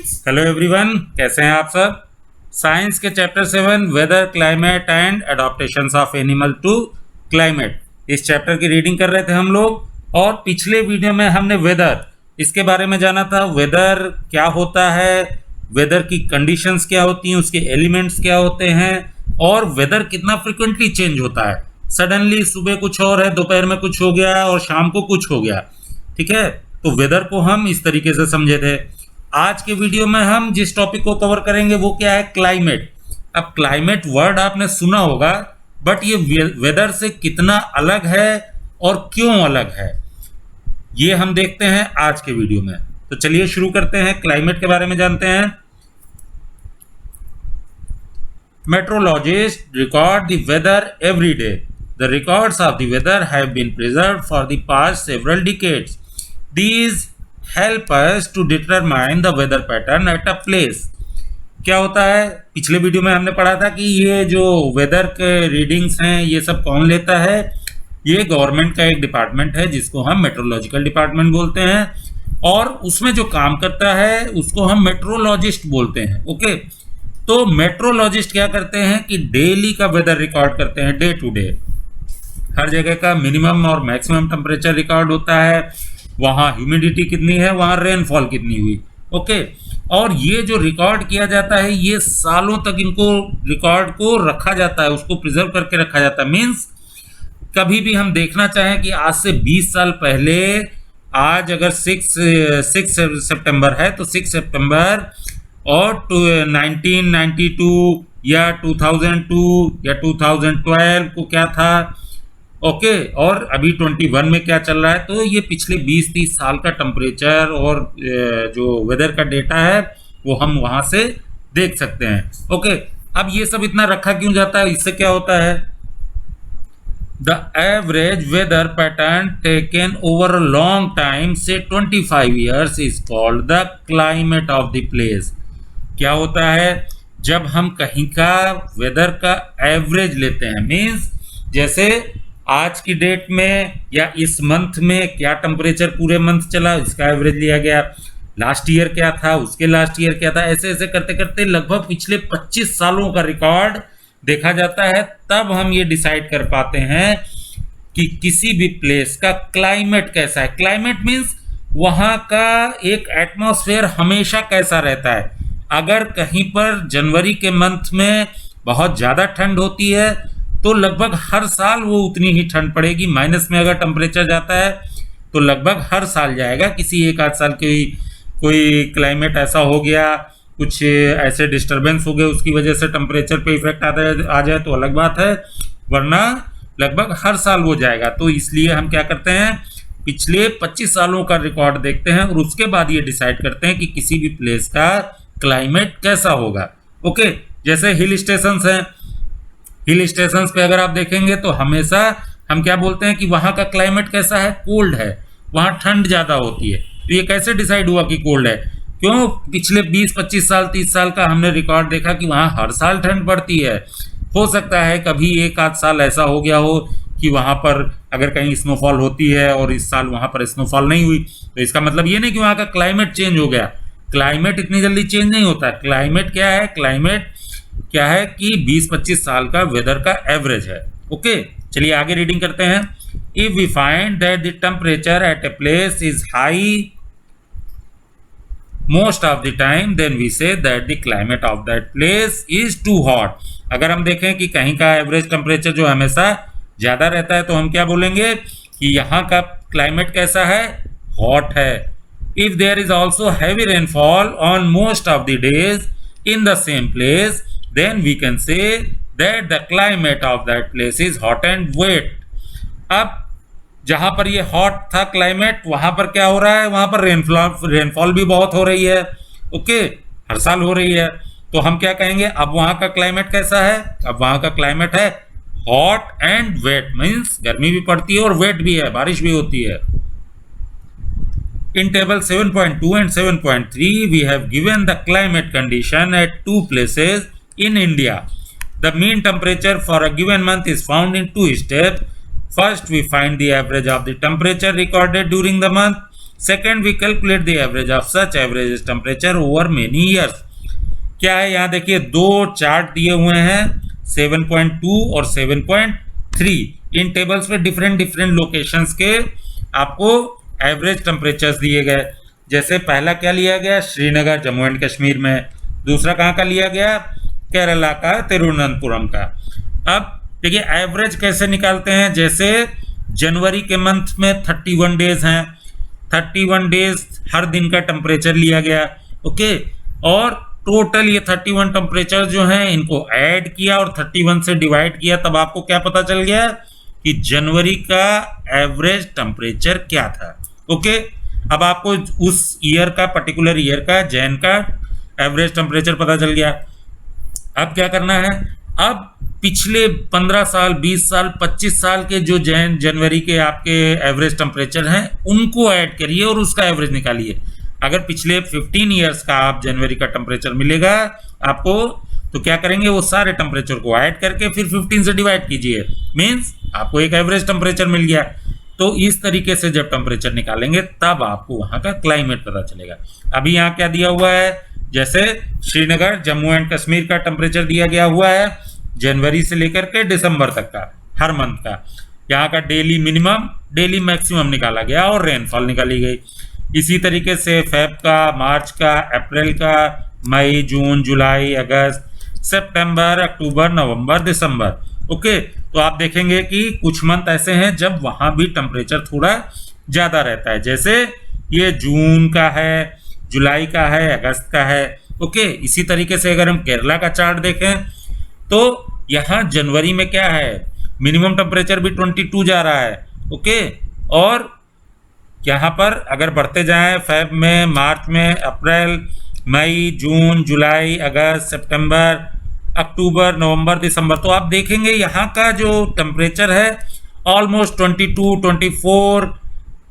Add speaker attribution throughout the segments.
Speaker 1: Students.
Speaker 2: Hello everyone, कैसे हैं आप सब। साइंस के chapter 7 weather climate and adaptations of animal to climate, इस चैप्टर की रीडिंग कर रहे थे हम लोग। और पिछले वीडियो में हमने वेदर इसके बारे में जाना था। वेदर क्या होता है, वेदर की कंडीशंस क्या होती हैं, उसके एलिमेंट्स क्या होते हैं और वेदर कितना फ्रिक्वेंटली चेंज होता है। सडनली सुबह कुछ और है, दोपहर में कुछ हो गया और शाम को कुछ हो गया। ठीक है, तो वेदर को हम इस तरीके से समझे थे। आज के वीडियो में हम जिस टॉपिक को कवर करेंगे वो क्या है, क्लाइमेट। अब क्लाइमेट वर्ड आपने सुना होगा, बट ये वेदर से कितना अलग है और क्यों अलग है, ये हम देखते हैं आज के वीडियो में। तो चलिए शुरू करते हैं, क्लाइमेट के बारे में जानते हैं। Meteorologists record the weather every day. The records of the weather have been preserved for the past several decades. These help us to determine the weather pattern at a place. क्या होता है, पिछले video में हमने पढ़ा था कि ये जो वेदर के रीडिंग्स हैं ये सब कौन लेता है। ये गवर्नमेंट का एक डिपार्टमेंट है जिसको हम मेट्रोलॉजिकल डिपार्टमेंट बोलते हैं, और उसमें जो काम करता है उसको हम मेट्रोलॉजिस्ट बोलते हैं। ओके, तो मेट्रोलॉजिस्ट क्या करते हैं कि डेली का वेदर रिकॉर्ड करते हैं, डे टू डे। हर जगह का मिनिमम और मैक्सिमम टेम्परेचर रिकॉर्ड होता है, वहाँ ह्यूमिडिटी कितनी है, वहाँ रेनफॉल कितनी हुई। ओके, और ये जो रिकॉर्ड किया जाता है ये सालों तक इनको रिकॉर्ड को रखा जाता है, उसको प्रिजर्व करके रखा जाता है। मीन्स कभी भी हम देखना चाहें कि आज से 20 साल पहले, आज अगर 6 सितंबर है तो 6 सितंबर और 1992 या 2002 या 2012 को क्या था। ओके, और अभी 21 में क्या चल रहा है। तो ये पिछले 20-30 साल का टेम्परेचर और जो वेदर का डेटा है वो हम वहां से देख सकते हैं। ओके, अब ये सब इतना रखा क्यों जाता है, इससे क्या होता है। The average weather pattern taken over a long time say 25 years is called the climate of the place. क्या होता है, जब हम कहीं का वेदर का एवरेज लेते हैं, मीन्स जैसे आज की डेट में या इस मंथ में क्या टेम्परेचर पूरे मंथ चला, इसका एवरेज लिया गया। लास्ट ईयर क्या था, उसके लास्ट ईयर क्या था, ऐसे ऐसे करते करते लगभग पिछले 25 सालों का रिकॉर्ड देखा जाता है। तब हम ये डिसाइड कर पाते हैं कि किसी भी प्लेस का क्लाइमेट कैसा है। क्लाइमेट मीन्स वहाँ का एक एटमॉस्फेयर हमेशा कैसा रहता है। अगर कहीं पर जनवरी के मंथ में बहुत ज़्यादा ठंड होती है तो लगभग हर साल वो उतनी ही ठंड पड़ेगी। माइनस में अगर टेम्परेचर जाता है तो लगभग हर साल जाएगा। किसी एक आध साल की कोई क्लाइमेट ऐसा हो गया, कुछ ऐसे डिस्टरबेंस हो गए, उसकी वजह से टेम्परेचर पे इफेक्ट आ जाए तो अलग बात है, वरना लगभग हर साल वो जाएगा। तो इसलिए हम क्या करते हैं, पिछले 25 सालों का रिकॉर्ड देखते हैं और उसके बाद ये डिसाइड करते हैं कि किसी भी प्लेस का क्लाइमेट कैसा होगा। ओके, जैसे हिल स्टेशंस हैं, हिल स्टेशंस पे अगर आप देखेंगे तो हमेशा हम क्या बोलते हैं कि वहाँ का क्लाइमेट कैसा है, कोल्ड है, वहाँ ठंड ज़्यादा होती है। तो ये कैसे डिसाइड हुआ कि कोल्ड है, क्यों, पिछले 20-25 साल 30 साल का हमने रिकॉर्ड देखा कि वहाँ हर साल ठंड पड़ती है। हो सकता है कभी एक आध साल ऐसा हो गया हो कि वहाँ पर अगर कहीं स्नोफॉल होती है और इस साल वहाँ पर स्नोफॉल नहीं हुई, तो इसका मतलब ये नहीं कि वहाँ का क्लाइमेट चेंज हो गया। क्लाइमेट इतनी जल्दी चेंज नहीं होता। क्लाइमेट क्या है, क्लाइमेट क्या है कि 20-25 साल का वेदर का एवरेज है। ओके, चलिए आगे रीडिंग करते हैं। If we find that the temperature at a place is high most of the time, then we say that the climate of that place is too hot. अगर हम देखें कि कहीं का एवरेज टेम्परेचर जो हमेशा ज्यादा रहता है तो हम क्या बोलेंगे कि यहाँ का क्लाइमेट कैसा है, हॉट है। If there is also heavy rainfall on most of the days in the same place, then we can say that the climate of that place is hot and wet. अब जहाँ पर ये hot था climate, वहाँ पर क्या हो रहा है, वहाँ पर रेनफॉल भी बहुत हो रही है। ओके, हर साल हो रही है। तो हम क्या कहेंगे, अब वहाँ का क्लाइमेट कैसा है, अब वहाँ का क्लाइमेट है हॉट एंड वेट। मीन्स गर्मी भी पड़ती है और वेट भी है, बारिश भी होती है। In table 7.2 and 7.3, we have given the climate condition at two places in India. The mean temperature for a given month is found in two steps. First, we find the average of the temperature recorded during the month. Second, we calculate the average of such average temperature over many years. क्या है यहाँ देखिए, दो chart दिए हुए हैं 7.2 और 7.3। इन tables पे डिफरेंट डिफरेंट लोकेशंस के आपको एवरेज टेम्परेचर्स दिए गए। जैसे पहला क्या लिया गया, श्रीनगर जम्मू एंड कश्मीर में। दूसरा कहाँ का लिया गया, केरला का तिरुवनंतपुरम का। अब देखिए एवरेज कैसे निकालते हैं, जैसे जनवरी के मंथ में 31 डेज हैं, 31 डेज हर दिन का टेम्परेचर लिया गया, ओके। और टोटल ये 31 टेम्परेचर जो हैं इनको ऐड किया और 31 से डिवाइड किया, तब आपको क्या पता चल गया कि जनवरी का एवरेज टेम्परेचर क्या था, ओके। अब आपको उस ईयर का, पर्टिकुलर ईयर का, जैन का एवरेज टेम्परेचर पता चल गया। अब क्या करना है, अब पिछले 15 साल, 20 साल, 25 साल के जो जनवरी के आपके एवरेज टेम्परेचर हैं उनको ऐड करिए और उसका एवरेज निकालिए। अगर पिछले 15 ईयर्स का आप जनवरी का टेम्परेचर मिलेगा आपको, तो क्या करेंगे, वो सारे टेम्परेचर को ऐड करके फिर 15 से डिवाइड कीजिए, मीन्स आपको एक एवरेज टेम्परेचर मिल गया। तो इस तरीके से जब टेम्परेचर निकालेंगे तब आपको वहां का क्लाइमेट पता चलेगा। अभी यहाँ क्या दिया हुआ है, जैसे श्रीनगर जम्मू एंड कश्मीर का टेम्परेचर दिया गया हुआ है जनवरी से लेकर के दिसंबर तक का, हर मंथ का। यहाँ का डेली मिनिमम, डेली मैक्सिमम निकाला गया और रेनफॉल निकाली गई। इसी तरीके से फेब का, मार्च का, अप्रैल का, मई, जून, जुलाई, अगस्त, सितंबर, अक्टूबर, नवंबर, दिसंबर, ओके। तो आप देखेंगे कि कुछ मंथ ऐसे हैं जब वहां भी टेम्परेचर थोड़ा ज्यादा रहता है, जैसे ये जून का है, जुलाई का है, अगस्त का है, ओके। इसी तरीके से अगर हम केरला का चार्ट देखें तो यहाँ जनवरी में क्या है, मिनिमम टेम्परेचर भी 22 जा रहा है, ओके। और यहाँ पर अगर बढ़ते जाएं फेब में, मार्च में, अप्रैल, मई, जून, जुलाई, अगस्त, सितंबर, अक्टूबर, नवंबर, दिसंबर, तो आप देखेंगे यहाँ का जो टेम्परेचर है ऑलमोस्ट 22, 24,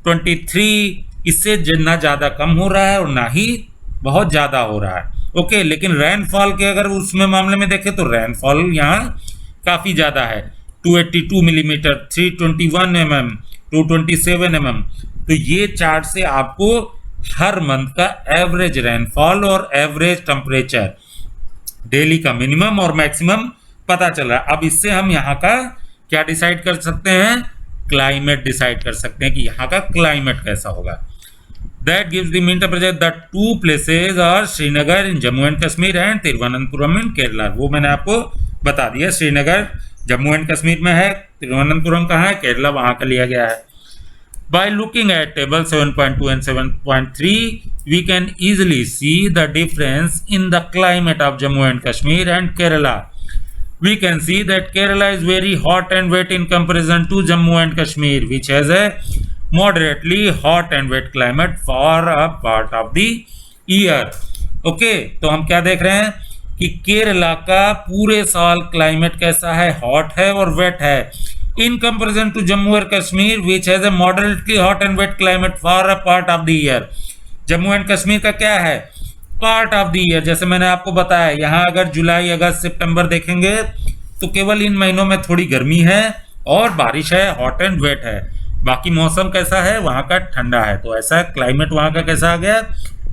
Speaker 2: 23, इससे ना ज़्यादा कम हो रहा है और ना ही बहुत ज़्यादा हो रहा है, ओके। लेकिन रेनफॉल के अगर उसमें मामले में देखें तो रेनफॉल यहाँ काफ़ी ज़्यादा है, 282 मिलीमीटर, 321 mm, 227 mm। तो ये चार्ट से आपको हर मंथ का एवरेज रेनफॉल और एवरेज टेम्परेचर, डेली का मिनिमम और मैक्सिमम पता चल रहा है। अब इससे हम यहाँ का क्या डिसाइड कर सकते हैं, क्लाइमेट डिसाइड कर सकते हैं कि यहाँ का क्लाइमेट कैसा होगा। That gives the mean temperature. The two places are Srinagar in Jammu and Kashmir and Thiruvananthapuram in Kerala. वो मैंने आपको बता दिया, श्रीनगर जम्मू एंड कश्मीर में है, तिरुवनंतपुरम कहाँ है, केरला वहाँ का लिया गया है। By looking at table 7.2 and 7.3, we can easily see the difference in the climate of Jammu and Kashmir and Kerala. We can see that Kerala is very hot and wet in comparison to Jammu and Kashmir, which has a moderately hot and wet climate for a part of the year. Okay, तो हम क्या देख रहे हैं कि केरला का पूरे साल क्लाइमेट कैसा है, हॉट है और वेट है, in comparison to Jammu and Kashmir which has a moderately hot and wet climate for a part of the year. Jammu and Kashmir का क्या है, पार्ट ऑफ द ईयर। जैसे मैंने आपको बताया, यहाँ अगर जुलाई, अगस्त, सितंबर देखेंगे तो केवल इन महीनों में थोड़ी गर्मी है और बारिश है, हॉट एंड वेट है। बाकी मौसम कैसा है, वहाँ का ठंडा है। तो ऐसा क्लाइमेट वहाँ का कैसा आ गया,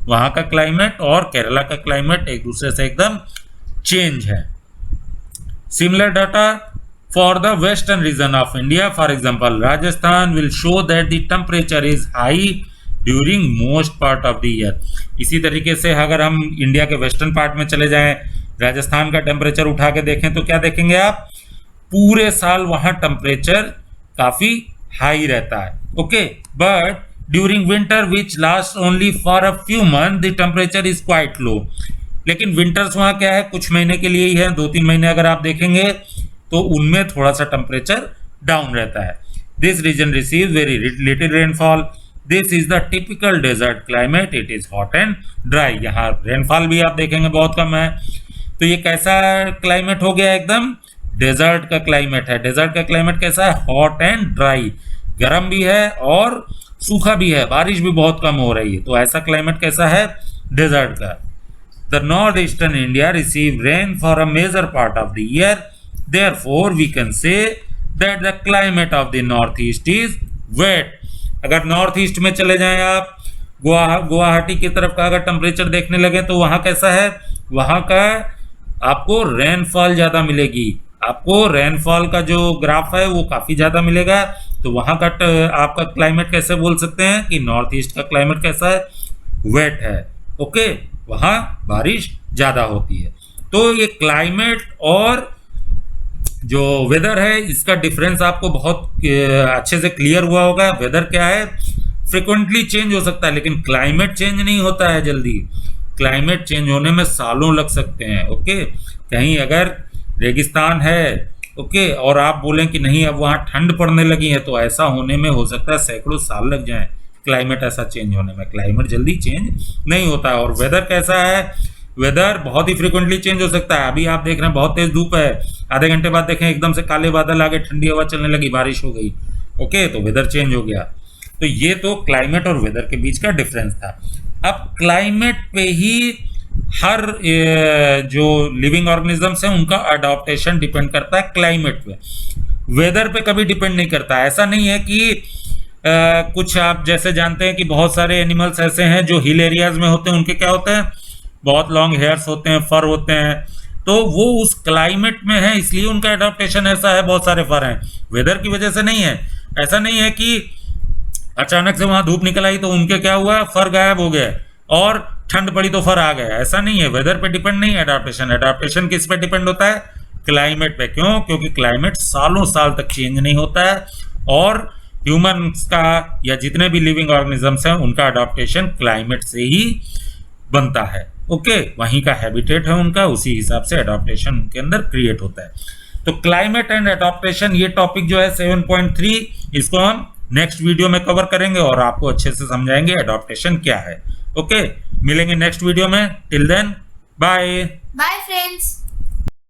Speaker 2: वहाँ का क्लाइमेट और केरला का क्लाइमेट एक दूसरे से एकदम चेंज है। Similar data for the western region of India, for example Rajasthan will show that the temperature is high during most part of the year. इसी तरीके से अगर हम इंडिया के वेस्टर्न पार्ट में चले जाएं, राजस्थान का टेम्परेचर उठा के देखें तो क्या देखेंगे आप, पूरे साल वहाँ टेम्परेचर काफ़ी हाई रहता है, okay. But during winter which last only for a few month the temperature is quite low. लेकिन विंटर्स वहाँ क्या है, कुछ महीने के लिए ही है, 2-3 महीने अगर आप देखेंगे तो उनमें थोड़ा सा टेम्परेचर डाउन रहता है। This region receive very little rainfall. This is the typical desert climate, it is hot and dry. यहाँ रेनफॉल भी आप देखेंगे बहुत कम है। तो ये कैसा क्लाइमेट हो गया, एकदम डेजर्ट का क्लाइमेट है। डेजर्ट का क्लाइमेट कैसा है, हॉट एंड ड्राई, गर्म भी है और सूखा भी है, बारिश भी बहुत कम हो रही है। तो ऐसा क्लाइमेट कैसा है, डेजर्ट का। The north eastern India receive rain for a major part of the year, therefore we can say that the climate of the north east is wet. अगर नॉर्थ ईस्ट में चले जाएं आप गुवाहाटी की तरफ का अगर टेम्परेचर देखने लगे तो वहां कैसा है, वहां का आपको रेनफॉल ज्यादा मिलेगी, आपको रेनफॉल का जो ग्राफ है वो काफी ज्यादा मिलेगा। तो वहां का आपका क्लाइमेट कैसे बोल सकते हैं कि नॉर्थ ईस्ट का क्लाइमेट कैसा है, वेट है। ओके, वहां बारिश ज्यादा होती है। तो ये क्लाइमेट और जो वेदर है इसका डिफरेंस आपको बहुत अच्छे से क्लियर हुआ होगा। वेदर क्या है, फ्रिक्वेंटली चेंज हो सकता है, लेकिन क्लाइमेट चेंज नहीं होता है जल्दी। क्लाइमेट चेंज होने में सालों लग सकते हैं। ओके, कहीं अगर रेगिस्तान है, ओके, और आप बोलें कि नहीं अब वहां ठंड पड़ने लगी है, तो ऐसा होने में हो सकता है सैकड़ों साल लग जाएं क्लाइमेट ऐसा चेंज होने में। क्लाइमेट जल्दी चेंज नहीं होता है। और वेदर कैसा है, वेदर बहुत ही फ्रिक्वेंटली चेंज हो सकता है। अभी आप देख रहे हैं बहुत तेज धूप है, आधे घंटे बाद देखें एकदम से काले बादल आ गए, ठंडी हवा चलने लगी, बारिश हो गई। ओके, तो वेदर चेंज हो गया। तो ये तो क्लाइमेट और वेदर के बीच का डिफरेंस था। अब क्लाइमेट पे ही हर जो लिविंग ऑर्गेनिजम्स हैं उनका अडॉप्टेशन डिपेंड करता है क्लाइमेट पे, वेदर पे कभी डिपेंड नहीं करता। ऐसा नहीं है कि कुछ आप जैसे जानते हैं कि बहुत सारे एनिमल्स ऐसे हैं जो हिल एरियाज में होते हैं, उनके क्या होते हैं, बहुत लॉन्ग हेयर्स होते हैं, फर होते हैं, तो वो उस क्लाइमेट में है इसलिए उनका एडॉप्टेशन ऐसा है, बहुत सारे फर हैं। वेदर की वजह से नहीं है। ऐसा नहीं है कि अचानक से वहां धूप निकल आई तो उनके क्या हुआ, फर गायब हो गए, और ठंड पड़ी तो फर आ गया। ऐसा नहीं है, वेदर पे डिपेंड नहीं है एडॉप्टेशन। एडॉप्टेशन किस पे डिपेंड होता है, क्लाइमेट पे। क्यों, क्योंकि क्लाइमेट सालों साल तक चेंज नहीं होता है, और ह्यूमंस का या जितने भी लिविंग ऑर्गेनिजम्स हैं उनका अडॉप्टेशन क्लाइमेट से ही बनता है। ओके, वहीं का हैबिटेट है उनका, उसी हिसाब से अडॉप्टेशन उनके अंदर क्रिएट होता है। तो क्लाइमेट एंड अडॉप्टेशन ये टॉपिक जो है 7.3, इसको हम नेक्स्ट वीडियो में कवर करेंगे और आपको अच्छे से समझाएंगे अडॉप्टेशन क्या है। ओके, मिलेंगे नेक्स्ट वीडियो में। Till then, bye
Speaker 1: bye friends.